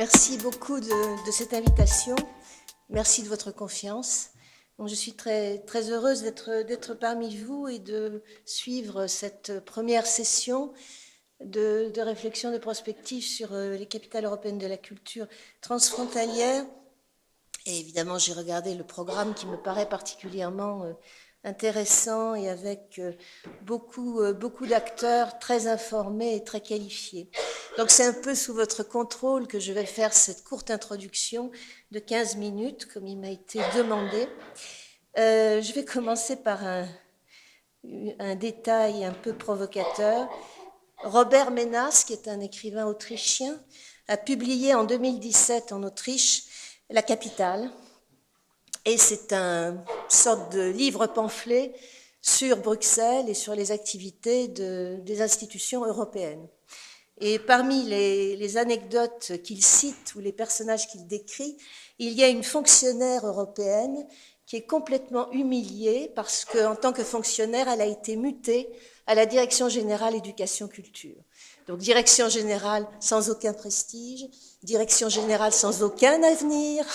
Merci beaucoup de cette invitation. Merci de votre confiance. Donc, je suis très, très heureuse d'être parmi vous et de suivre cette première session de réflexion, de prospective sur les capitales européennes de la culture transfrontalière. Et évidemment, j'ai regardé le programme qui me paraît particulièrement intéressant et avec beaucoup d'acteurs très informés et très qualifiés. Donc c'est un peu sous votre contrôle que je vais faire cette courte introduction de 15 minutes, comme il m'a été demandé. Je vais commencer par un détail un peu provocateur. Robert Menas, qui est un écrivain autrichien, a publié en 2017 en Autriche La Capitale. Et c'est une sorte de livre-pamphlet sur Bruxelles et sur les activités des institutions européennes. Et parmi les anecdotes qu'il cite ou les personnages qu'il décrit, il y a une fonctionnaire européenne qui est complètement humiliée parce qu'en tant que fonctionnaire, elle a été mutée à la Direction générale éducation-culture. Donc direction générale sans aucun prestige, direction générale sans aucun avenir.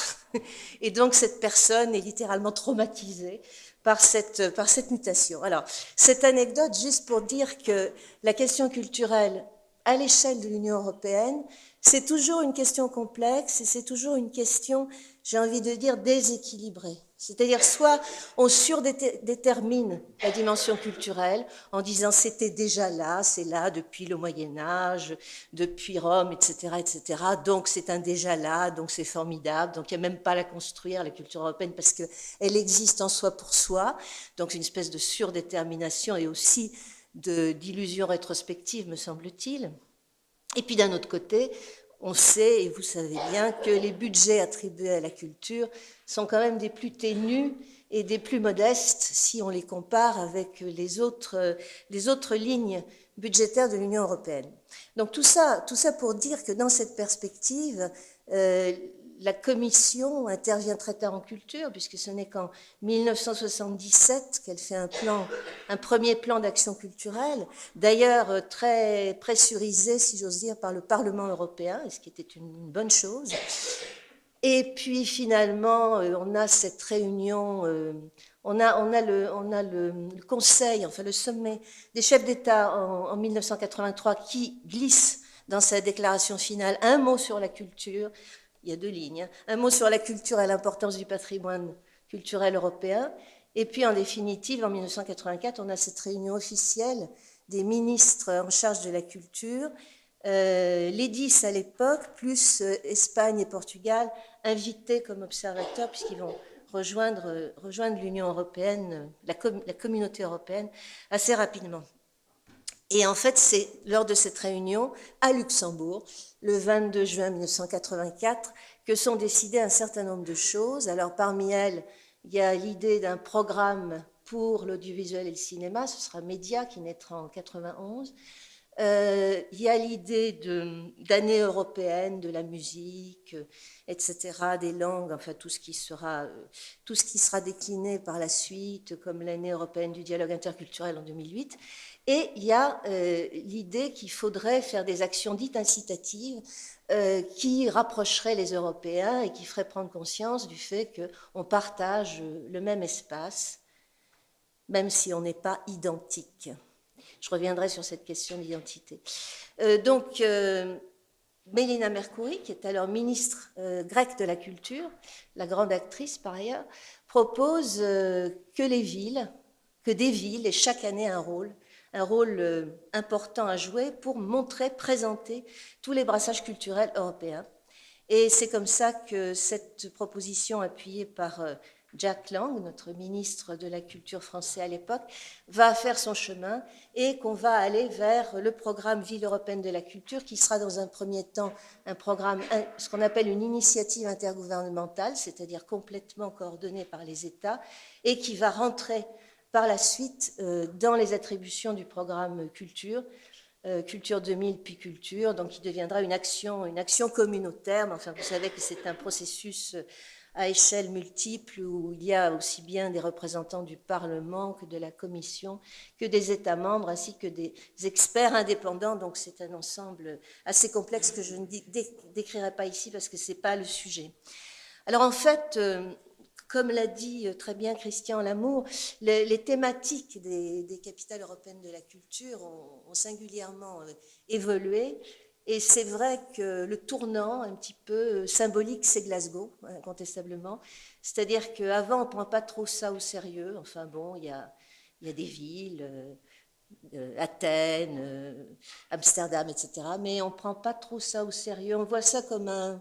Et donc cette personne est littéralement traumatisée par cette mutation. Alors, cette anecdote, juste pour dire que la question culturelle à l'échelle de l'Union européenne, c'est toujours une question complexe et c'est toujours une question, j'ai envie de dire, déséquilibrée. C'est-à-dire soit on surdétermine la dimension culturelle en disant c'était déjà là, c'est là depuis le Moyen-Âge, depuis Rome, etc., etc. Donc c'est un déjà là, donc c'est formidable, donc il n'y a même pas à la construire, la culture européenne, parce qu'elle existe en soi pour soi. Donc c'est une espèce de surdétermination et aussi d'illusion rétrospective, me semble-t-il. Et puis d'un autre côté, on sait, et vous savez bien, que les budgets attribués à la culture sont quand même des plus ténus et des plus modestes si on les compare avec les autres lignes budgétaires de l'Union européenne. Donc tout ça pour dire que dans cette perspective, la Commission intervient très tard en culture, puisque ce n'est qu'en 1977 qu'elle fait un premier plan d'action culturelle, d'ailleurs très pressurisé, si j'ose dire, par le Parlement européen, ce qui était une bonne chose. Et puis finalement, on a cette réunion, on a le Conseil, enfin le sommet des chefs d'État en 1983 qui glisse dans sa déclaration finale un mot sur la culture. Il y a 2 lignes, un mot sur la culture et l'importance du patrimoine culturel européen. Et puis en définitive, en 1984, on a cette réunion officielle des ministres en charge de la culture, les 10 à l'époque, plus Espagne et Portugal, invités comme observateurs, puisqu'ils vont rejoindre l'Union européenne, la communauté européenne, assez rapidement. Et en fait, c'est lors de cette réunion à Luxembourg, le 22 juin 1984, que sont décidées un certain nombre de choses. Alors parmi elles, il y a l'idée d'un programme pour l'audiovisuel et le cinéma, ce sera Média qui naîtra en 91. Il y a l'idée d'année européenne, de la musique, etc., des langues, enfin tout ce qui sera décliné par la suite, comme l'année européenne du dialogue interculturel en 2008. Et il y a l'idée qu'il faudrait faire des actions dites incitatives qui rapprocheraient les Européens et qui feraient prendre conscience du fait qu'on partage le même espace, même si on n'est pas identique. Je reviendrai sur cette question d'identité. Mélina Mercouri, qui est alors ministre grecque de la Culture, la grande actrice par ailleurs, propose que des villes aient chaque année un rôle important à jouer pour montrer, présenter tous les brassages culturels européens. Et c'est comme ça que cette proposition appuyée par Jack Lang, notre ministre de la Culture français à l'époque, va faire son chemin et qu'on va aller vers le programme Ville européenne de la culture qui sera dans un premier temps un programme, ce qu'on appelle une initiative intergouvernementale, c'est-à-dire complètement coordonnée par les États et qui va rentrer par la suite dans les attributions du programme Culture. Culture 2000 puis Culture, donc qui deviendra une action communautaire, mais enfin vous savez que c'est un processus à échelle multiple, où il y a aussi bien des représentants du Parlement que de la Commission, que des États membres, ainsi que des experts indépendants. Donc c'est un ensemble assez complexe que je ne décrirai pas ici parce que ce n'est pas le sujet. Alors en fait, comme l'a dit très bien Christian Lamour, les thématiques des capitales européennes de la culture ont singulièrement évolué. Et c'est vrai que le tournant un petit peu symbolique, c'est Glasgow, incontestablement. C'est-à-dire qu'avant, on ne prend pas trop ça au sérieux. Enfin bon, il y a des villes, Athènes, Amsterdam, etc. Mais on ne prend pas trop ça au sérieux. On voit ça comme une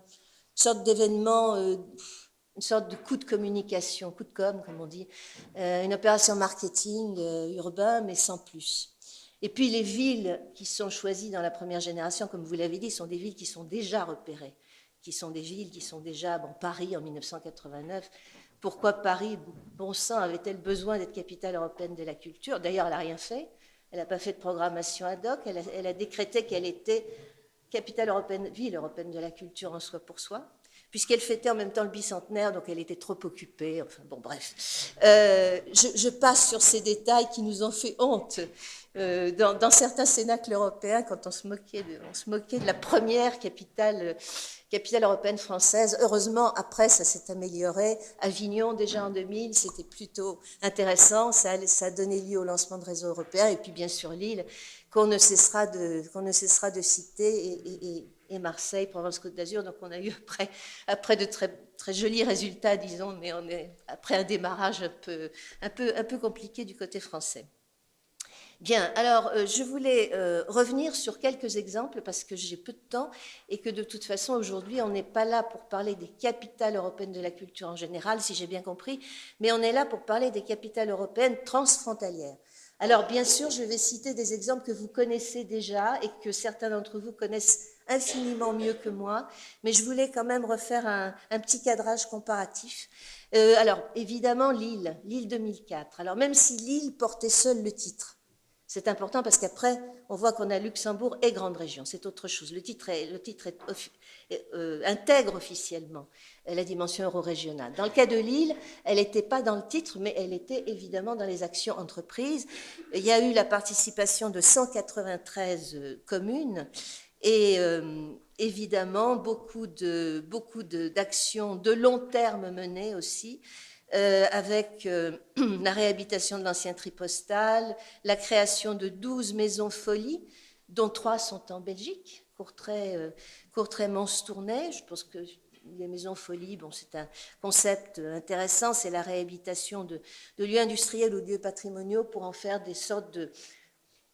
sorte d'événement, une sorte de coup de communication, coup de com', comme on dit, une opération marketing urbain, mais sans plus. Et puis les villes qui sont choisies dans la première génération, comme vous l'avez dit, sont des villes qui sont déjà repérées, qui sont des villes qui sont déjà, bon, Paris en 1989. Pourquoi Paris, bon sang, avait-elle besoin d'être capitale européenne de la culture? D'ailleurs, elle n'a rien fait. Elle n'a pas fait de programmation ad hoc. Elle a décrété qu'elle était capitale européenne, ville européenne de la culture en soi pour soi, puisqu'elle fêtait en même temps le bicentenaire, donc elle était trop occupée. Enfin bon, bref. Je passe sur ces détails qui nous ont fait honte. Dans certains cénacles européens, quand on se moquait de la première capitale européenne française. Heureusement, après, ça s'est amélioré. Avignon, déjà en 2000, c'était plutôt intéressant. Ça a donné lieu au lancement de réseaux européens. Et puis, bien sûr, Lille, qu'on ne cessera de citer, et Marseille, Provence-Côte d'Azur. Donc, on a eu après de très, très jolis résultats, disons, mais on est après un démarrage un peu compliqué du côté français. Bien, alors je voulais revenir sur quelques exemples parce que j'ai peu de temps et que de toute façon aujourd'hui on n'est pas là pour parler des capitales européennes de la culture en général, si j'ai bien compris, mais on est là pour parler des capitales européennes transfrontalières. Alors bien sûr, je vais citer des exemples que vous connaissez déjà et que certains d'entre vous connaissent infiniment mieux que moi, mais je voulais quand même refaire un petit cadrage comparatif. Alors évidemment Lille 2004. Alors même si Lille portait seul le titre, c'est important parce qu'après, on voit qu'on a Luxembourg et Grande Région. C'est autre chose. Le titre intègre officiellement la dimension euro-régionale. Dans le cas de Lille, elle n'était pas dans le titre, mais elle était évidemment dans les actions entreprises. Il y a eu la participation de 193 communes et évidemment beaucoup d'actions de long terme menées aussi. Avec la réhabilitation de l'ancien tripostal, la création de 12 maisons folies, dont 3 sont en Belgique, Courtrai, Mons-Tournai. Je pense que les maisons folies, bon, c'est un concept intéressant, c'est la réhabilitation de lieux industriels ou de lieux patrimoniaux pour en faire des sortes de,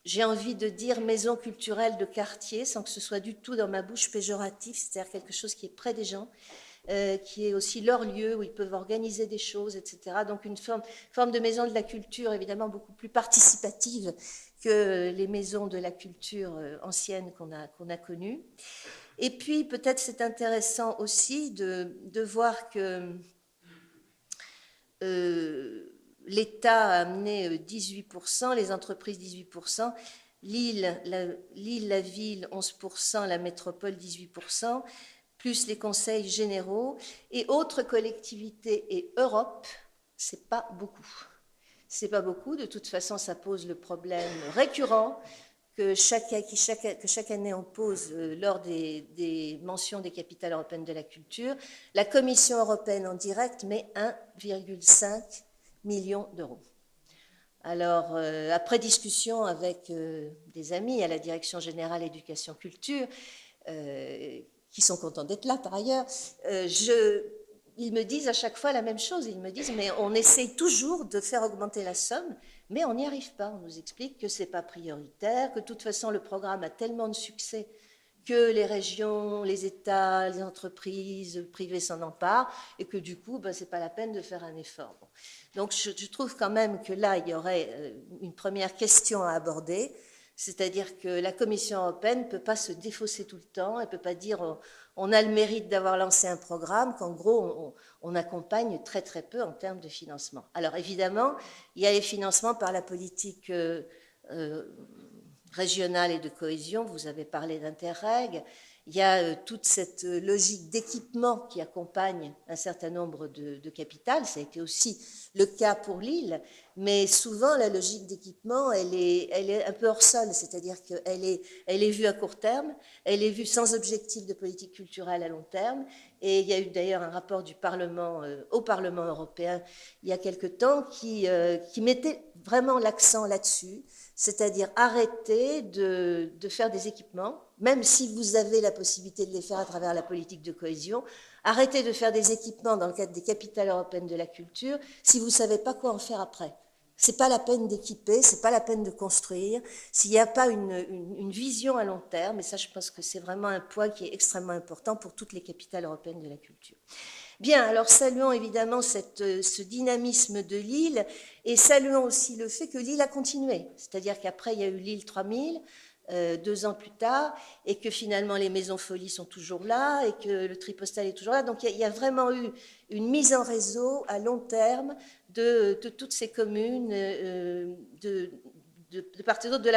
j'ai envie de dire, maisons culturelles de quartier, sans que ce soit du tout dans ma bouche péjorative, c'est-à-dire quelque chose qui est près des gens, qui est aussi leur lieu où ils peuvent organiser des choses, etc. Donc une forme de maison de la culture évidemment beaucoup plus participative que les maisons de la culture anciennes qu'on a connues. Et puis peut-être c'est intéressant aussi de voir que l'État a amené 18%, les entreprises 18%, Lille, la ville 11%, la métropole 18%, plus les conseils généraux, et autres collectivités et Europe, c'est pas beaucoup. C'est pas beaucoup, de toute façon ça pose le problème récurrent que chaque année on pose lors des mentions des capitales européennes de la culture. La Commission européenne en direct met 1,5 million d'euros. Alors, après discussion avec des amis à la Direction générale éducation culture, qui sont contents d'être là par ailleurs, ils me disent à chaque fois la même chose. Ils me disent, mais on essaye toujours de faire augmenter la somme, mais on n'y arrive pas. On nous explique que ce n'est pas prioritaire, que de toute façon le programme a tellement de succès que les régions, les États, les entreprises privées s'en emparent et que du coup, ce n'est pas la peine de faire un effort. Bon. Donc je trouve quand même que là, il y aurait une première question à aborder, c'est-à-dire que la Commission européenne ne peut pas se défausser tout le temps, elle ne peut pas dire on a le mérite d'avoir lancé un programme, qu'en gros on accompagne très très peu en termes de financement. Alors évidemment, il y a les financements par la politique régionale et de cohésion, vous avez parlé d'Interreg, il y a toute cette logique d'équipement qui accompagne un certain nombre de capitales. Ça a été aussi le cas pour Lille, mais souvent la logique d'équipement, elle est un peu hors sol, c'est-à-dire elle est vue à court terme, elle est vue sans objectif de politique culturelle à long terme. Et il y a eu d'ailleurs un rapport du Parlement au Parlement européen il y a quelque temps qui mettait vraiment l'accent là-dessus, c'est-à-dire arrêter de faire des équipements, même si vous avez la possibilité de les faire à travers la politique de cohésion, arrêtez de faire des équipements dans le cadre des capitales européennes de la culture si vous ne savez pas quoi en faire après. C'est pas la peine d'équiper, c'est pas la peine de construire, s'il n'y a pas une vision à long terme, et ça je pense que c'est vraiment un point qui est extrêmement important pour toutes les capitales européennes de la culture. Bien, alors saluons évidemment ce dynamisme de Lille, et saluons aussi le fait que Lille a continué, c'est-à-dire qu'après il y a eu Lille 3000, 2 ans plus tard, et que finalement les maisons folies sont toujours là, et que le tripostal est toujours là. Donc il y a vraiment eu une mise en réseau à long terme de toutes ces communes de part et d'autre de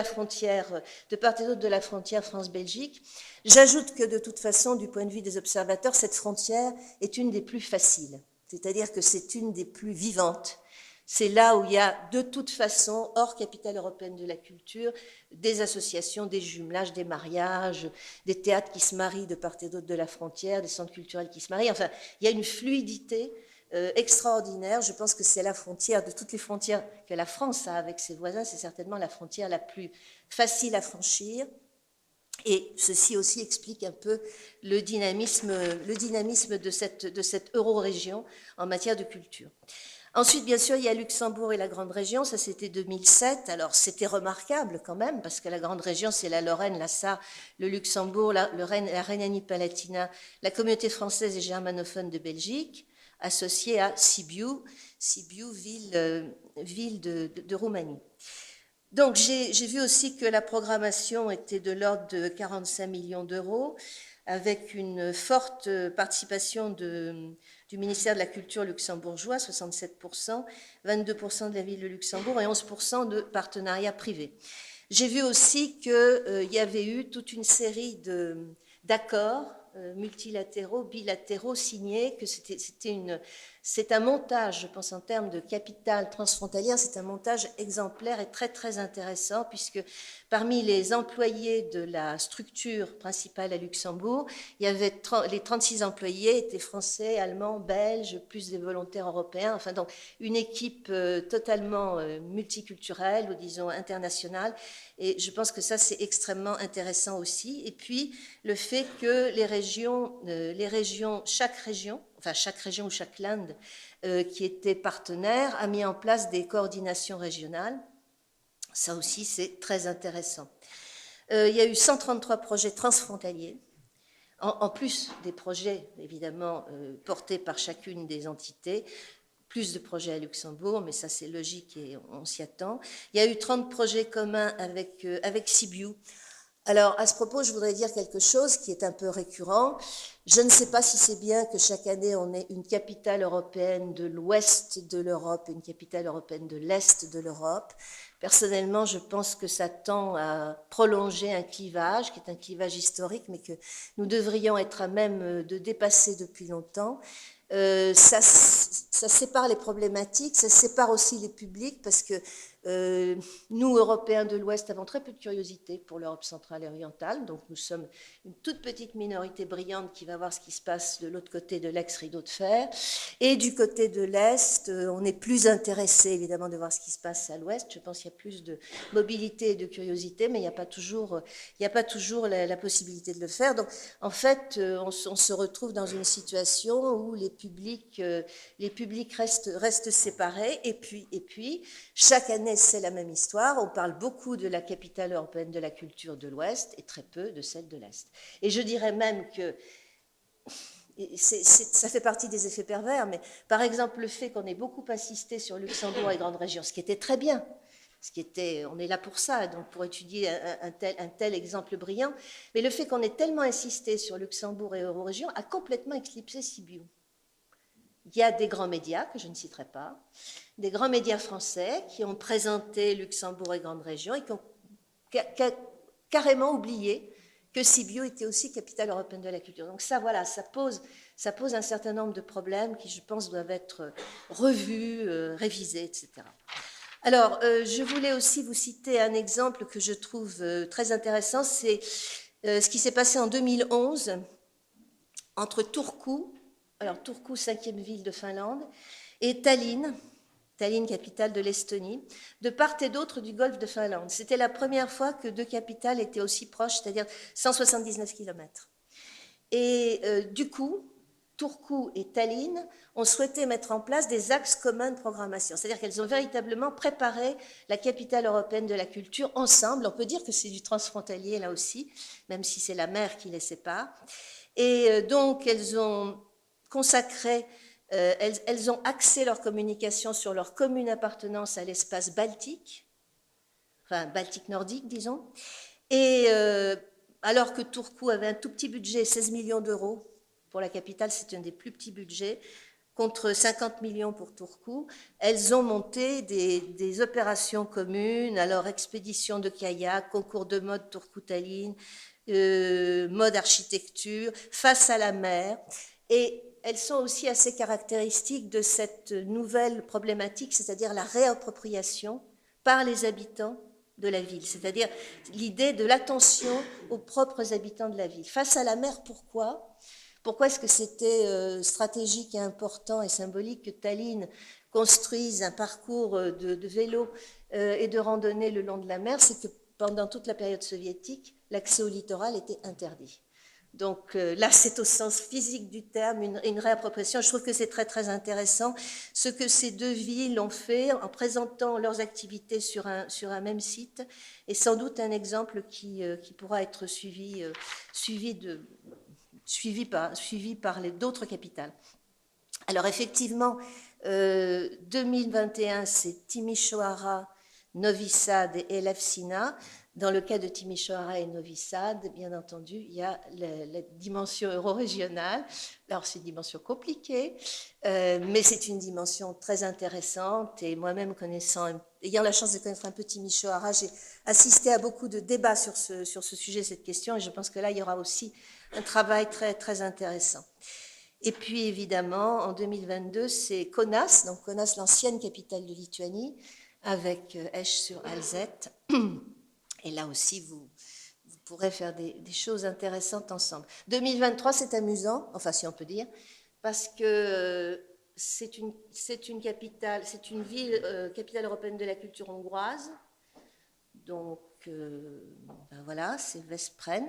la frontière, France-Belgique. J'ajoute que de toute façon, du point de vue des observateurs, cette frontière est une des plus faciles, c'est-à-dire que c'est une des plus vivantes. C'est là où il y a de toute façon, hors capitale européenne de la culture, des associations, des jumelages, des mariages, des théâtres qui se marient de part et d'autre de la frontière, des centres culturels qui se marient. Enfin, il y a une fluidité extraordinaire. Je pense que c'est la frontière, de toutes les frontières que la France a avec ses voisins, c'est certainement la frontière la plus facile à franchir. Et ceci aussi explique un peu le dynamisme de cette euro-région en matière de culture. Ensuite, bien sûr, il y a Luxembourg et la Grande Région, ça c'était 2007. Alors c'était remarquable quand même, parce que la Grande Région, c'est la Lorraine, la Sarre, le Luxembourg, la Rhénanie-Palatinat, la communauté française et germanophone de Belgique, associée à Sibiu, ville de Roumanie. Donc j'ai vu aussi que la programmation était de l'ordre de 45 millions d'euros, avec une forte participation du ministère de la Culture luxembourgeois, 67%, 22% de la ville de Luxembourg et 11% de partenariats privés. J'ai vu aussi qu'il y avait eu toute une série d'accords multilatéraux, bilatéraux signés, que c'est un montage, je pense en termes de capitale transfrontalière, c'est un montage exemplaire et très très intéressant, puisque parmi les employés de la structure principale à Luxembourg, il y avait les 36 employés étaient français, allemands, belges, plus des volontaires européens, enfin donc une équipe totalement multiculturelle ou disons internationale, et je pense que ça c'est extrêmement intéressant aussi. Et puis le fait que les régions, chaque région ou chaque land qui était partenaire a mis en place des coordinations régionales. Ça aussi, c'est très intéressant. Il y a eu 133 projets transfrontaliers, en plus des projets, évidemment, portés par chacune des entités, plus de projets à Luxembourg, mais ça c'est logique et on s'y attend. Il y a eu 30 projets communs avec Sibiu. Alors, à ce propos, je voudrais dire quelque chose qui est un peu récurrent. Je ne sais pas si c'est bien que chaque année, on ait une capitale européenne de l'ouest de l'Europe et une capitale européenne de l'est de l'Europe. Personnellement, je pense que ça tend à prolonger un clivage, qui est un clivage historique, mais que nous devrions être à même de dépasser depuis longtemps. Ça sépare les problématiques, ça sépare aussi les publics, parce que nous, Européens de l'Ouest, avons très peu de curiosité pour l'Europe centrale et orientale, donc nous sommes une toute petite minorité brillante qui va voir ce qui se passe de l'autre côté de l'ex-rideau de fer. Et du côté de l'Est, on est plus intéressé évidemment de voir ce qui se passe à l'Ouest. Je pense qu'il y a plus de mobilité et de curiosité, mais il n'y a pas toujours la possibilité de le faire. Donc en fait, on se retrouve dans une situation où les publics restent séparés, et puis chaque année c'est la même histoire. On parle beaucoup de la capitale européenne de la culture de l'Ouest et très peu de celle de l'Est. Et je dirais même que ça fait partie des effets pervers, mais par exemple le fait qu'on ait beaucoup insisté sur Luxembourg et Grande Région, ce qui était très bien, on est là pour ça, donc pour étudier un tel exemple brillant, mais le fait qu'on ait tellement insisté sur Luxembourg et Eurorégion a complètement éclipsé Sibiu. Il y a des grands médias, que je ne citerai pas, des grands médias français qui ont présenté Luxembourg et Grande Région et qui ont carrément oublié que Sibiu était aussi capitale européenne de la culture. Donc ça, voilà, ça pose un certain nombre de problèmes qui, je pense, doivent être revus, révisés, etc. Alors, je voulais aussi vous citer un exemple que je trouve très intéressant, c'est ce qui s'est passé en 2011 entre Turku, alors Turku, 5e ville de Finlande, et Tallinn, capitale de l'Estonie, de part et d'autre du golfe de Finlande. C'était la première fois que deux capitales étaient aussi proches, c'est-à-dire 179 km. Et du coup, Turku et Tallinn ont souhaité mettre en place des axes communs de programmation. C'est-à-dire qu'elles ont véritablement préparé la capitale européenne de la culture ensemble. On peut dire que c'est du transfrontalier là aussi, même si c'est la mer qui les sépare. Et donc, elles ont consacré, elles ont axé leur communication sur leur commune appartenance à l'espace baltique, enfin baltique nordique, disons. Et alors que Turku avait un tout petit budget, 16 millions d'euros pour la capitale, c'est un des plus petits budgets, contre 50 millions pour Turku, elles ont monté des opérations communes, alors expédition de kayak, concours de mode Turku-Tallinn, mode architecture, face à la mer. Et elles sont aussi assez caractéristiques de cette nouvelle problématique, c'est-à-dire la réappropriation par les habitants de la ville, c'est-à-dire l'idée de l'attention aux propres habitants de la ville. Face à la mer, pourquoi ? Pourquoi est-ce que c'était stratégique et important et symbolique que Tallinn construise un parcours de vélo et de randonnée le long de la mer? C'est que pendant toute la période soviétique, l'accès au littoral était interdit. Donc là, c'est au sens physique du terme une réappropriation. Je trouve que c'est très, très intéressant ce que ces deux villes ont fait en présentant leurs activités sur un même site, et sans doute un exemple qui pourra être suivi par d'autres capitales. Alors effectivement, 2021, c'est Timișoara, Novi Sad et Elefsina. Dans le cas de Timișoara et Novi Sad, bien entendu, il y a la dimension euro-régionale. Alors c'est une dimension compliquée, mais c'est une dimension très intéressante. Et moi-même, ayant la chance de connaître un peu Timișoara, j'ai assisté à beaucoup de débats sur ce sujet, cette question, et je pense que là, il y aura aussi un travail très, très intéressant. Et puis évidemment, en 2022, c'est Kaunas, donc Kaunas, l'ancienne capitale de Lituanie, avec Esch-sur-Alzette. Et là aussi, vous pourrez faire des choses intéressantes ensemble. 2023, c'est amusant, enfin si on peut dire, parce que c'est une capitale, c'est une ville, capitale européenne de la culture hongroise. Donc ben voilà, c'est Veszprém,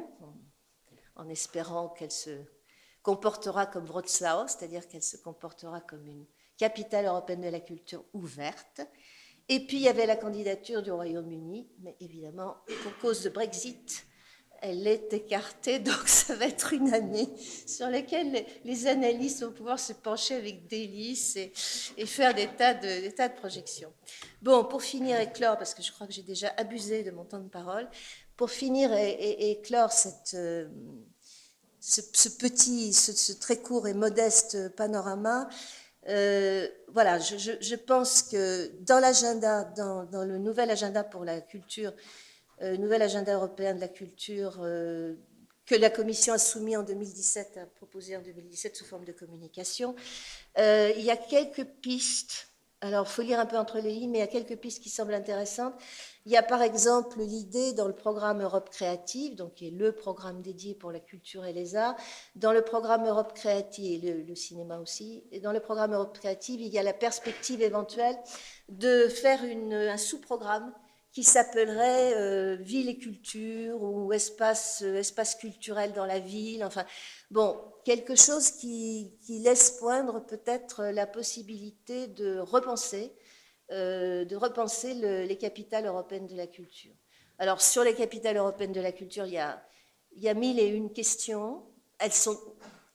en espérant qu'elle se comportera comme Wrocław, c'est-à-dire qu'elle se comportera comme une capitale européenne de la culture ouverte. Et puis, il y avait la candidature du Royaume-Uni, mais évidemment, pour cause de Brexit, elle est écartée, donc ça va être une année sur laquelle les analystes vont pouvoir se pencher avec délice et faire des tas de projections. Bon, pour finir et clore, parce que je crois que j'ai déjà abusé de mon temps de parole, pour finir et clore ce très court et modeste panorama, voilà, je pense que dans l'agenda, dans le nouvel agenda pour la culture, nouvel agenda européen de la culture que la Commission a soumis en 2017, a proposé en 2017 sous forme de communication, il y a quelques pistes. Alors, il faut lire un peu entre les lignes, mais il y a quelques pistes qui semblent intéressantes. Il y a par exemple l'idée dans le programme Europe Créative, donc qui est le programme dédié pour la culture et les arts, dans le programme Europe Créative, et le cinéma aussi, et dans le programme Europe Créative, il y a la perspective éventuelle de faire un sous-programme qui s'appellerait Ville et culture ou espace culturel dans la ville, enfin, bon, quelque chose qui laisse poindre peut-être la possibilité de repenser les capitales européennes de la culture. Alors, sur les capitales européennes de la culture, il y a mille et une questions.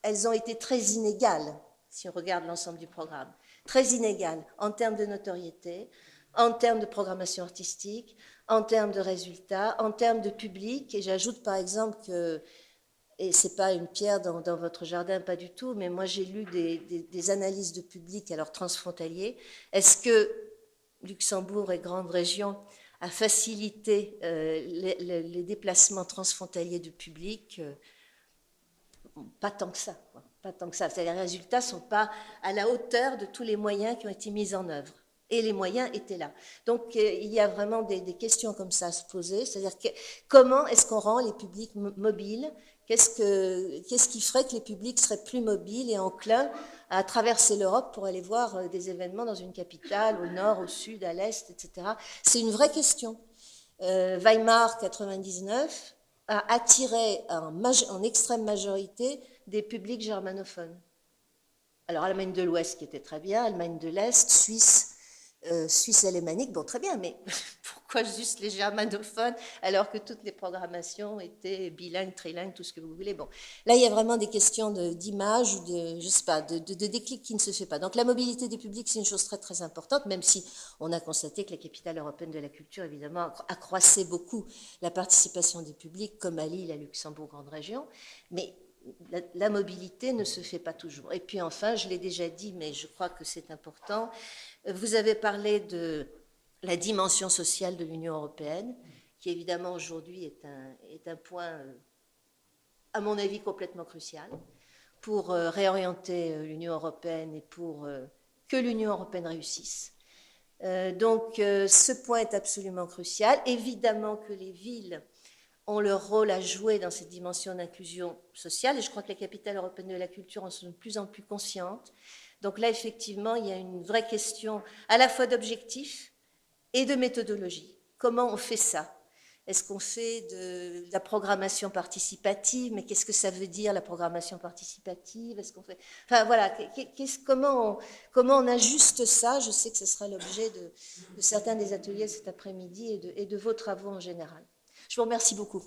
Elles ont été très inégales, si on regarde l'ensemble du programme. Très inégales en termes de notoriété, en termes de programmation artistique, en termes de résultats, en termes de public. Et j'ajoute par exemple que, et ce n'est pas une pierre dans votre jardin, pas du tout, mais moi j'ai lu des analyses de public, alors transfrontaliers. Est-ce que Luxembourg et grande région à faciliter les déplacements transfrontaliers de public, pas tant que ça, quoi. Pas tant que ça. Les résultats ne sont pas à la hauteur de tous les moyens qui ont été mis en œuvre. Et les moyens étaient là. Donc, il y a vraiment des questions comme ça à se poser. C'est-à-dire, comment est-ce qu'on rend les publics mobiles? Qu'est-ce qui ferait que les publics seraient plus mobiles et enclins à traverser l'Europe pour aller voir des événements dans une capitale, au nord, au sud, à l'est, etc. C'est une vraie question. Weimar 99 a attiré en extrême majorité des publics germanophones. Alors, Allemagne de l'Ouest qui était très bien, Allemagne de l'Est, Suisse alémanique, bon, très bien, mais pourquoi juste les germanophones alors que toutes les programmations étaient bilingues, trilingues, tout ce que vous voulez. Bon, là, il y a vraiment des questions d'image ou je sais pas, de déclic qui ne se fait pas. Donc, la mobilité des publics, c'est une chose très, très importante, même si on a constaté que la capitale européenne de la culture, évidemment, accroissait beaucoup la participation des publics, comme à Lille, à Luxembourg, grande région, mais la mobilité ne se fait pas toujours. Et puis enfin, je l'ai déjà dit, mais je crois que c'est important, vous avez parlé de la dimension sociale de l'Union européenne, qui évidemment aujourd'hui est un point, à mon avis, complètement crucial pour réorienter l'Union européenne et pour que l'Union européenne réussisse. Donc ce point est absolument crucial. Évidemment que les villes ont leur rôle à jouer dans cette dimension d'inclusion sociale, et je crois que les capitales européennes de la culture en sont de plus en plus conscientes. Donc là, effectivement, il y a une vraie question à la fois d'objectifs et de méthodologie. Comment on fait ça? Est-ce qu'on fait de la programmation participative? Mais qu'est-ce que ça veut dire, la programmation participative? Est-ce qu'on fait... Enfin, voilà, comment on ajuste ça? Je sais que ce sera l'objet de certains des ateliers cet après-midi et de vos travaux en général. Je vous remercie beaucoup.